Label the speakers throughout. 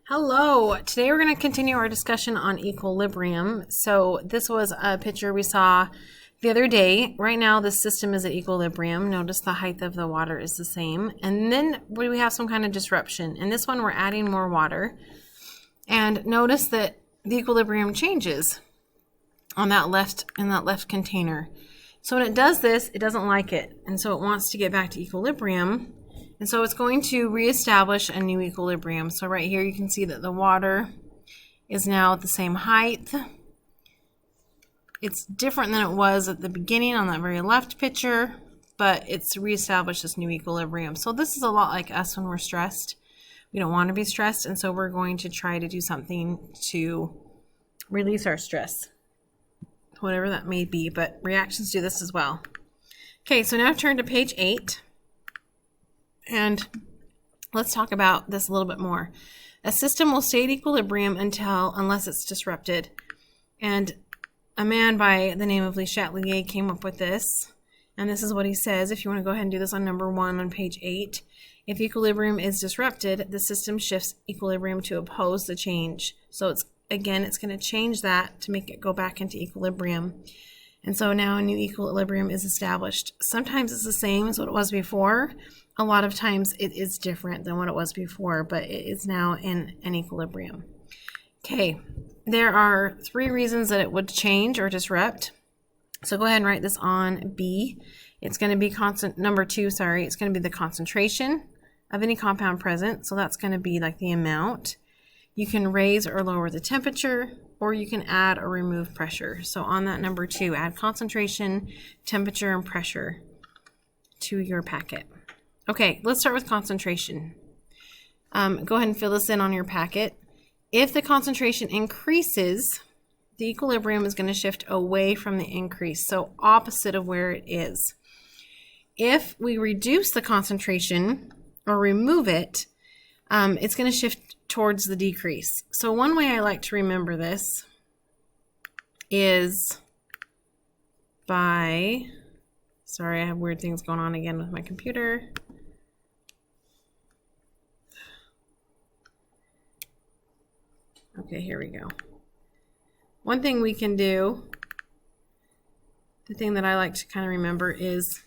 Speaker 1: Hello, today we're going to continue our discussion on equilibrium. So this was a picture we saw the other day. Right now the system is at equilibrium. Notice the height of the water is the same. And then we have some kind of disruption. In this one we're adding more water. And notice that the equilibrium changes on that left container. So when it does this, it doesn't like it. And so it wants to get back to equilibrium. And so it's going to reestablish a new equilibrium. So right here you can see that the water is now at the same height. It's different than it was at the beginning on that very left picture, but it's reestablished this new equilibrium. So this is a lot like us when we're stressed. We don't want to be stressed, and so we're going to try to do something to release our stress, whatever that may be, but reactions do this as well. Okay, so now turn to page 8. And let's talk about this a little bit more. A system will stay at equilibrium unless it's disrupted. And a man by the name of Le Chatelier came up with this. And this is what he says. If you want to go ahead and do this on number 1 on page 8. If equilibrium is disrupted, the system shifts equilibrium to oppose the change. So it's going to change that to make it go back into equilibrium. And so now a new equilibrium is established. Sometimes it's the same as what it was before. A lot of times it is different than what it was before, but it is now in an equilibrium. Okay, there are 3 reasons that it would change or disrupt. So go ahead and write this on B. It's going to be number 2, it's going to be the concentration of any compound present. So that's going to be like the amount. You can raise or lower the temperature, or you can add or remove pressure. So on that number 2, add concentration, temperature, and pressure to your packet. Okay, let's start with concentration. Go ahead and fill this in on your packet. If the concentration increases, the equilibrium is going to shift away from the increase, so opposite of where it is. If we reduce the concentration or remove it, it's going to shift towards the decrease. So one way I like to remember this is by, sorry, I have weird things going on again with my computer. Okay, here we go. One thing we can do, the thing that I like to kind of remember is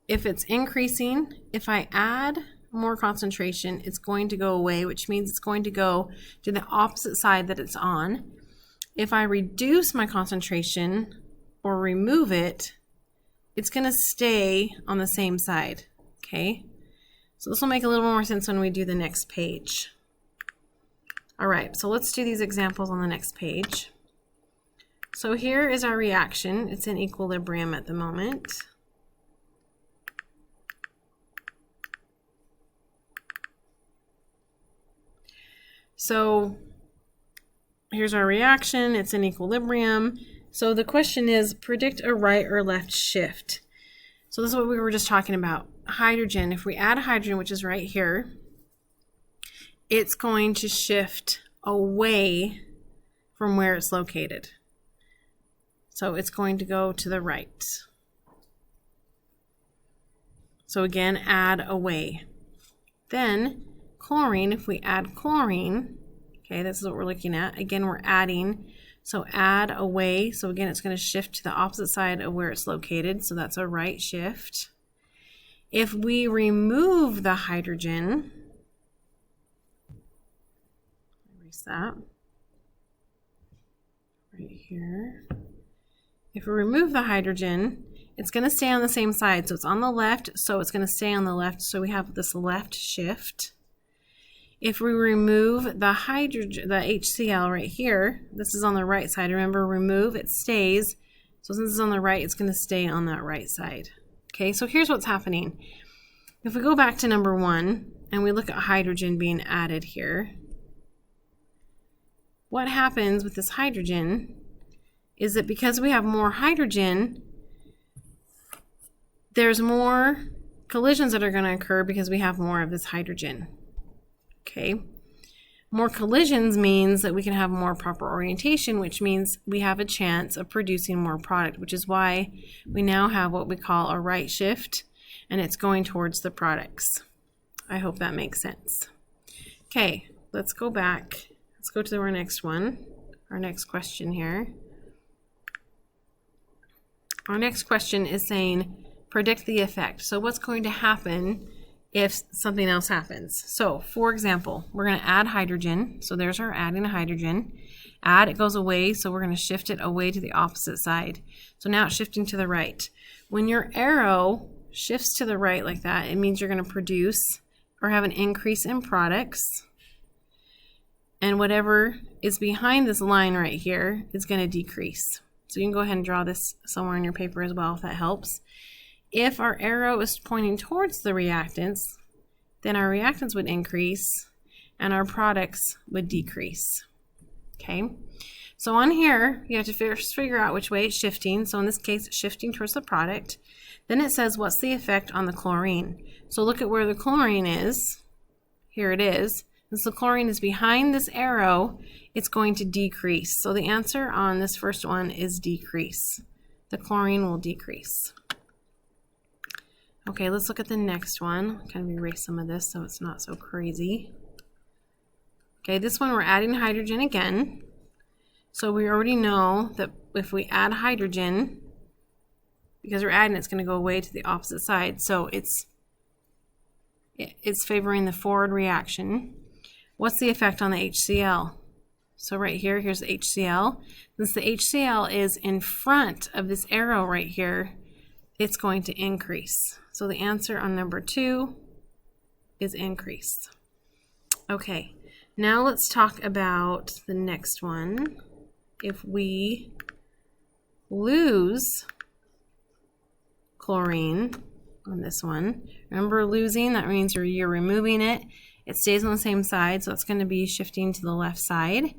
Speaker 1: if it's increasing, if I add more concentration, it's going to go away, which means it's going to go to the opposite side that it's on. If I reduce my concentration or remove it, it's going to stay on the same side, okay? So this will make a little more sense when we do the next page. All right, so let's do these examples on the next page. So here is our reaction. It's in equilibrium at the moment. So here's our reaction. It's in equilibrium. So the question is, predict a right or left shift. So this is what we were just talking about. Hydrogen, if we add hydrogen, which is right here, it's going to shift away from where it's located. So it's going to go to the right. So again, add away. Then chlorine, if we add chlorine, okay, this is what we're looking at. Again, we're adding, so add away. So again, it's going to shift to the opposite side of where it's located. So that's a right shift. If we remove the hydrogen, that right here. If we remove the hydrogen, it's going to stay on the same side. So it's on the left, so it's going to stay on the left. So we have this left shift. If we remove the hydrogen, the HCl right here, this is on the right side. Remember, remove, it stays. So since it's on the right, it's going to stay on that right side. Okay, so here's what's happening. If we go back to number 1 and we look at hydrogen being added here, what happens with this hydrogen is that because we have more hydrogen, there's more collisions that are going to occur because we have more of this hydrogen. Okay, more collisions means that we can have more proper orientation, which means we have a chance of producing more product, which is why we now have what we call a right shift, and it's going towards the products. I hope that makes sense. Okay, let's go back. Let's go to our next one, our next question here. Our next question is saying, predict the effect. So what's going to happen if something else happens? So for example, we're going to add hydrogen. So there's our adding a hydrogen. Add, it goes away, so we're going to shift it away to the opposite side. So now it's shifting to the right. When your arrow shifts to the right like that, it means you're going to produce or have an increase in products. And whatever is behind this line right here is going to decrease. So you can go ahead and draw this somewhere in your paper as well if that helps. If our arrow is pointing towards the reactants, then our reactants would increase and our products would decrease. Okay, so on here you have to first figure out which way it's shifting. So in this case, it's shifting towards the product. Then it says, what's the effect on the chlorine? So look at where the chlorine is. Here it is. Since the chlorine is behind this arrow, it's going to decrease. So the answer on this first one is decrease. The chlorine will decrease. Okay, let's look at the next one. Kind of erase some of this so it's not so crazy. Okay, this one we're adding hydrogen again. So we already know that if we add hydrogen, because we're adding, it's going to go away to the opposite side. So it's favoring the forward reaction. What's the effect on the HCl? So right here, here's the HCl. Since the HCl is in front of this arrow right here, it's going to increase. So the answer on number 2 is increase. Okay, now let's talk about the next one. If we lose chlorine on this one, remember losing, that means you're removing it. It stays on the same side, so it's going to be shifting to the left side.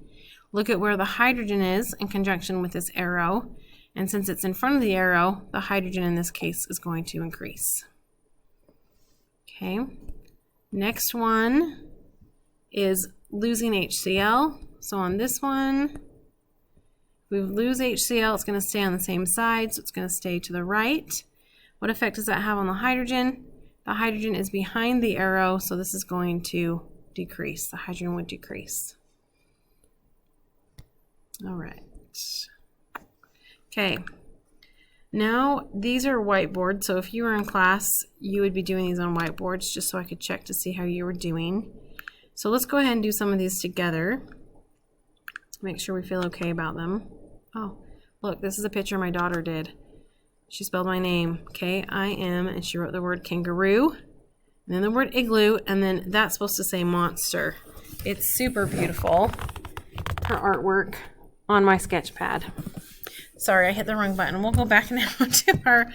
Speaker 1: Look at where the hydrogen is in conjunction with this arrow. And since it's in front of the arrow, the hydrogen in this case is going to increase. Okay. Next one is losing HCl. So on this one, if we lose HCl, it's going to stay on the same side, so it's going to stay to the right. What effect does that have on the hydrogen? The hydrogen is behind the arrow, so this is going to decrease. The hydrogen would decrease. All right. Okay. Now, these are whiteboards, so if you were in class, you would be doing these on whiteboards just so I could check to see how you were doing. So let's go ahead and do some of these together. Make sure we feel okay about them. Oh, look, this is a picture my daughter did. She spelled my name, K-I-M, and she wrote the word kangaroo, and then the word igloo, and then that's supposed to say monster. It's super beautiful, her artwork on my sketch pad. Sorry, I hit the wrong button. We'll go back now to our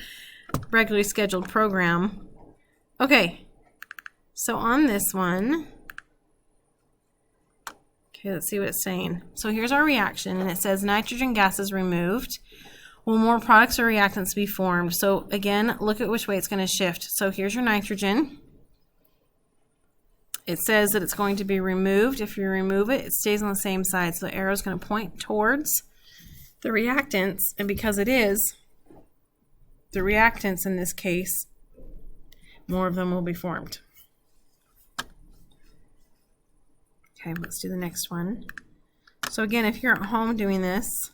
Speaker 1: regularly scheduled program. Okay, so on this one, okay, let's see what it's saying. So here's our reaction, and it says nitrogen gas is removed. Will more products or reactants be formed? So again, look at which way it's going to shift. So here's your nitrogen. It says that it's going to be removed. If you remove it, it stays on the same side. So the arrow is going to point towards the reactants. And because it is, the reactants in this case, more of them will be formed. Okay, let's do the next one. So again, if you're at home doing this,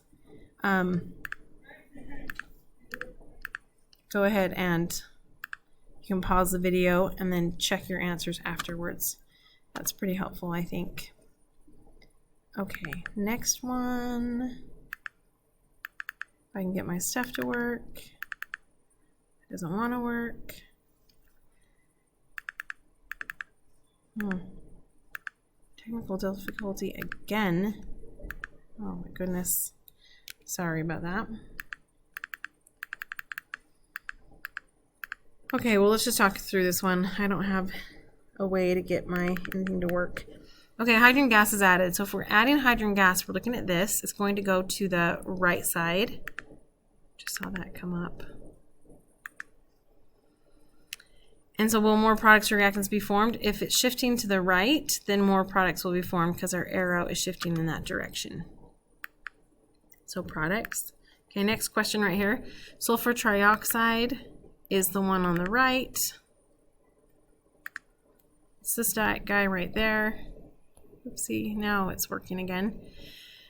Speaker 1: go ahead and you can pause the video and then check your answers afterwards. That's pretty helpful, I think. Okay, next one. If I can get my stuff to work. It doesn't want to work. Technical difficulty again. Oh my goodness. Sorry about that. Okay, well, let's just talk through this one. I don't have a way to get my anything to work. Okay, hydrogen gas is added. So if we're adding hydrogen gas, we're looking at this. It's going to go to the right side. Just saw that come up. And so will more products or reactants be formed? If it's shifting to the right, then more products will be formed because our arrow is shifting in that direction. So products. Okay, next question right here. Sulfur trioxide is the one on the right. It's this guy right there. Oopsie, now it's working again.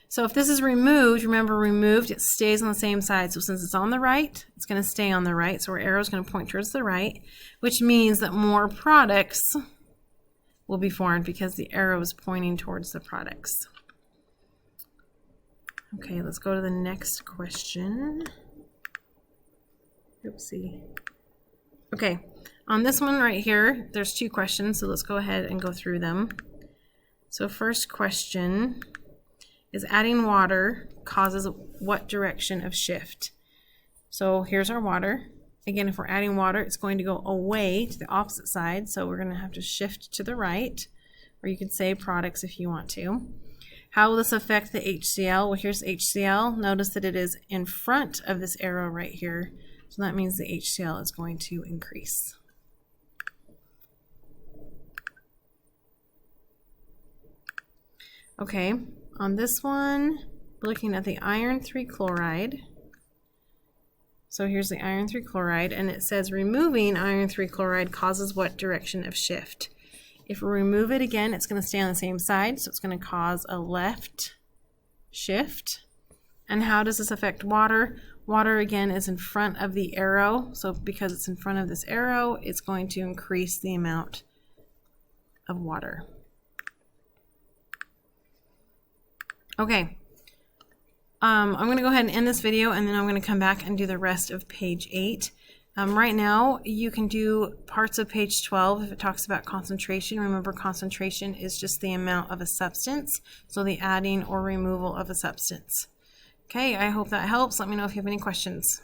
Speaker 1: So if this is removed, remember removed, it stays on the same side. So since it's on the right, it's going to stay on the right. So our arrow is going to point towards the right, which means that more products will be formed because the arrow is pointing towards the products. Okay, let's go to the next question. Oopsie. Okay, on this one right here, there's 2 questions, so let's go ahead and go through them. So first question is, adding water causes what direction of shift? So here's our water. Again, if we're adding water, it's going to go away to the opposite side, so we're going to have to shift to the right, or you could say products if you want to. How will this affect the HCl? Well, here's HCl. Notice that it is in front of this arrow right here, so that means the HCl is going to increase. Okay, on this one, we're looking at the iron 3 chloride. So here's the iron 3 chloride, and it says removing iron 3 chloride causes what direction of shift? If we remove it again, it's going to stay on the same side, so it's going to cause a left shift. And how does this affect water? Water, again, is in front of the arrow, so because it's in front of this arrow, it's going to increase the amount of water. Okay, I'm going to go ahead and end this video, and then I'm going to come back and do the rest of page 8. Right now, you can do parts of page 12 if it talks about concentration. Remember, concentration is just the amount of a substance, so the adding or removal of a substance. Okay, I hope that helps. Let me know if you have any questions.